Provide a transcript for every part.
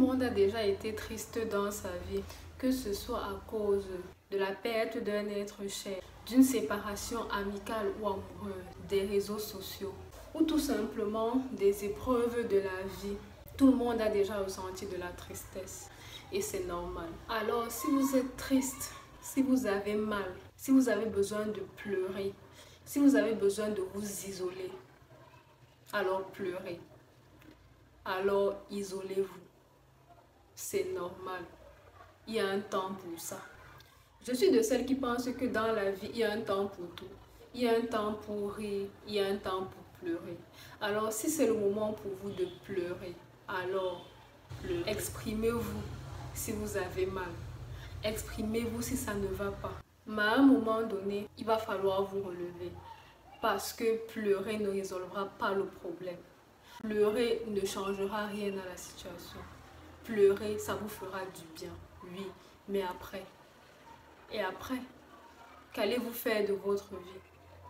monde a déjà été triste dans sa vie, que ce soit à cause de la perte d'un être cher, d'une séparation amicale ou amoureuse, des réseaux sociaux, ou tout simplement des épreuves de la vie. Tout le monde a déjà ressenti de la tristesse et c'est normal. Alors si vous êtes triste, si vous avez mal, si vous avez besoin de pleurer, si vous avez besoin de vous isoler, alors pleurez, alors isolez-vous. C'est normal. Il y a un temps pour ça. Je suis de celles qui pensent que dans la vie, il y a un temps pour tout. Il y a un temps pour rire, il y a un temps pour pleurer. Alors si c'est le moment pour vous de pleurer, alors pleurez. Exprimez-vous si vous avez mal. Exprimez-vous si ça ne va pas. Mais à un moment donné, il va falloir vous relever. Parce que pleurer ne résolvera pas le problème. Pleurer ne changera rien à la situation. Pleurer, ça vous fera du bien, oui. Mais après, et après, qu'allez-vous faire de votre vie?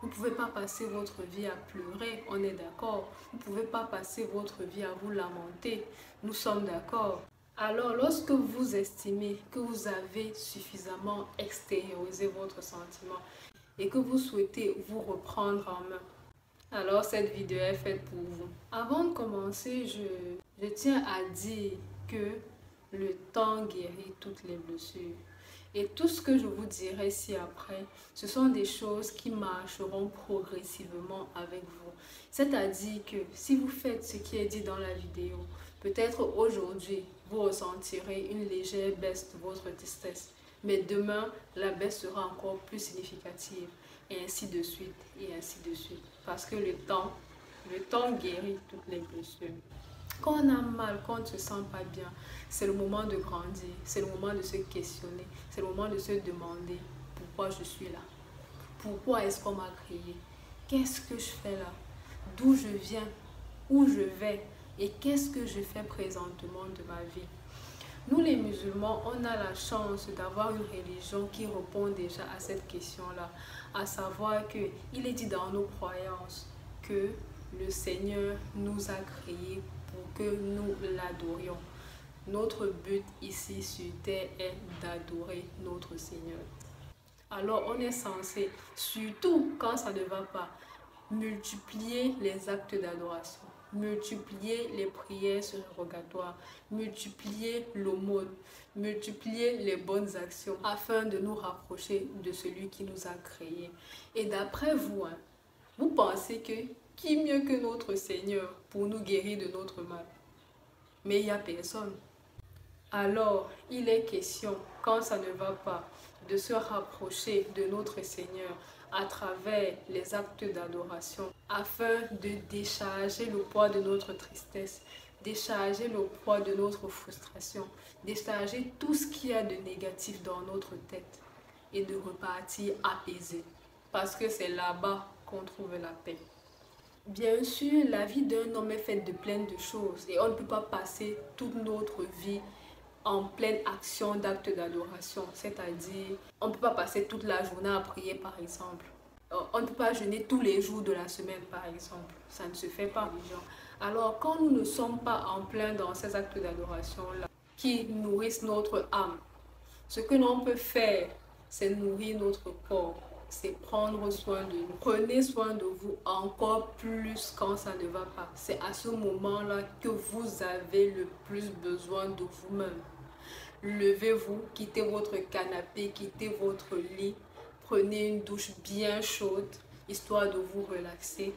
Vous ne pouvez pas passer votre vie à pleurer, on est d'accord. Vous ne pouvez pas passer votre vie à vous lamenter, nous sommes d'accord. Alors, lorsque vous estimez que vous avez suffisamment extériorisé votre sentiment et que vous souhaitez vous reprendre en main, alors cette vidéo est faite pour vous. Avant de commencer, je tiens à dire que le temps guérit toutes les blessures. Et tout ce que je vous dirai ci-après, ce sont des choses qui marcheront progressivement avec vous. C'est-à-dire que si vous faites ce qui est dit dans la vidéo, peut-être aujourd'hui, vous ressentirez une légère baisse de votre tristesse. Mais demain, la baisse sera encore plus significative. Et ainsi de suite, et ainsi de suite. Parce que le temps guérit toutes les blessures. Quand on a mal, quand on ne se sent pas bien, c'est le moment de grandir, c'est le moment de se questionner, c'est le moment de se demander pourquoi je suis là, pourquoi est-ce qu'on m'a créé, qu'est-ce que je fais là, d'où je viens, où je vais et qu'est-ce que je fais présentement de ma vie. Nous les musulmans, on a la chance d'avoir une religion qui répond déjà à cette question-là, à savoir qu'il est dit dans nos croyances que le Seigneur nous a créés pour que nous l'adorions. Notre but ici sur terre est d'adorer notre Seigneur. Alors on est censé, surtout quand ça ne va pas, multiplier les actes d'adoration, multiplier les prières surrogatoires, multiplier l'aumône, multiplier les bonnes actions afin de nous rapprocher de celui qui nous a créés. Et d'après vous, vous pensez que qui mieux que notre Seigneur pour nous guérir de notre mal? Mais il n'y a personne. Alors, il est question, quand ça ne va pas, de se rapprocher de notre Seigneur à travers les actes d'adoration afin de décharger le poids de notre tristesse, décharger le poids de notre frustration, décharger tout ce qu'il y a de négatif dans notre tête et de repartir apaisé. Parce que c'est là-bas qu'on trouve la paix. Bien sûr, la vie d'un homme est faite de plein de choses et on ne peut pas passer toute notre vie en pleine action d'actes d'adoration. C'est-à-dire, on ne peut pas passer toute la journée à prier par exemple. On ne peut pas jeûner tous les jours de la semaine par exemple. Ça ne se fait pas. Alors, quand nous ne sommes pas en plein dans ces actes d'adoration-là qui nourrissent notre âme, ce que l'on peut faire, c'est nourrir notre corps. C'est prendre soin de nous. Prenez soin de vous encore plus quand ça ne va pas. C'est à ce moment-là que vous avez le plus besoin de vous-même. Levez-vous, quittez votre canapé, quittez votre lit. Prenez une douche bien chaude, histoire de vous relaxer.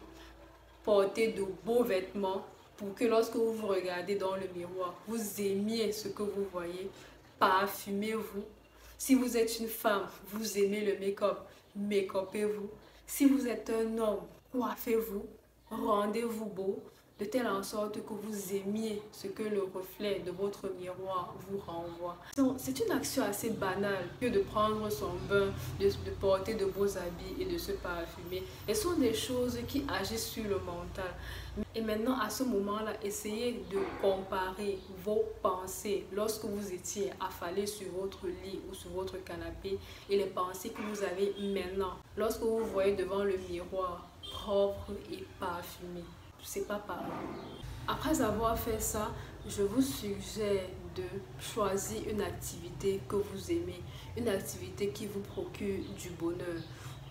Portez de beaux vêtements pour que lorsque vous vous regardez dans le miroir, vous aimiez ce que vous voyez. Parfumez-vous. Si vous êtes une femme, vous aimez le make-up, make-upez-vous. Si vous êtes un homme, coiffez-vous, rendez-vous beau, de telle en sorte que vous aimiez ce que le reflet de votre miroir vous renvoie. C'est une action assez banale que de prendre son bain, de porter de beaux habits et de se parfumer. Et ce sont des choses qui agissent sur le mental. Et maintenant, à ce moment-là, essayez de comparer vos pensées lorsque vous étiez affalé sur votre lit ou sur votre canapé et les pensées que vous avez maintenant lorsque vous voyez devant le miroir propre et parfumé. C'est pas pareil. Après avoir fait ça, je vous suggère de choisir une activité que vous aimez, une activité qui vous procure du bonheur.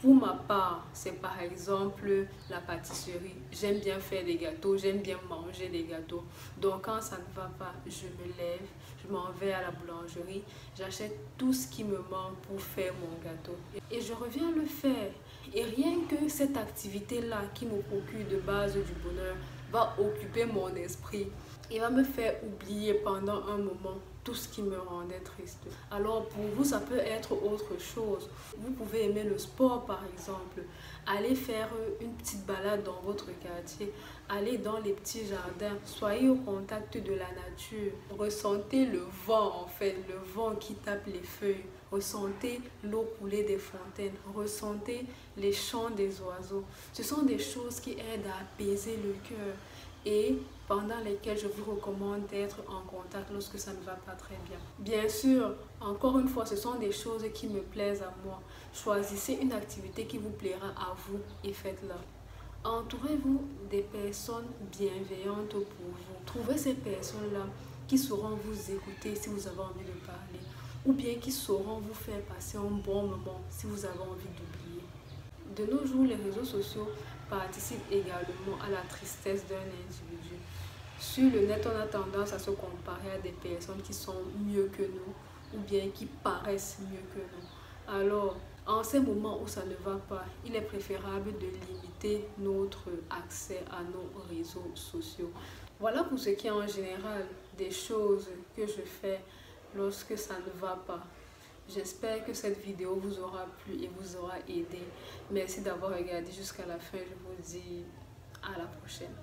Pour ma part, c'est par exemple la pâtisserie. J'aime bien faire des gâteaux, j'aime bien manger des gâteaux. Donc quand ça ne va pas, je me lève, je m'en vais à la boulangerie, j'achète tout ce qui me manque pour faire mon gâteau. Et je reviens le faire. Et rien que cette activité-là qui me procure de base du bonheur va occuper mon esprit et va me faire oublier pendant un moment tout ce qui me rendait triste. Alors pour vous, ça peut être autre chose. Vous pouvez aimer le sport par exemple. Allez faire une petite balade dans votre quartier. Allez dans les petits jardins. Soyez au contact de la nature. Ressentez le vent en fait, le vent qui tape les feuilles. Ressentez l'eau couler des fontaines. Ressentez les chants des oiseaux. Ce sont des choses qui aident à apaiser le cœur et pendant lesquelles je vous recommande d'être en contact lorsque ça ne va pas très bien. Bien sûr, encore une fois, ce sont des choses qui me plaisent à moi. Choisissez une activité qui vous plaira à vous et faites-la. Entourez-vous des personnes bienveillantes pour vous. Trouvez ces personnes-là qui sauront vous écouter si vous avez envie de parler ou bien qui sauront vous faire passer un bon moment si vous avez envie d'oublier. De nos jours, les réseaux sociaux participent également à la tristesse d'un individu. Sur le net, on a tendance à se comparer à des personnes qui sont mieux que nous ou bien qui paraissent mieux que nous. Alors, en ces moments où ça ne va pas, il est préférable de limiter notre accès à nos réseaux sociaux. Voilà pour ce qui est en général des choses que je fais lorsque ça ne va pas. J'espère que cette vidéo vous aura plu et vous aura aidé. Merci d'avoir regardé jusqu'à la fin. Je vous dis à la prochaine.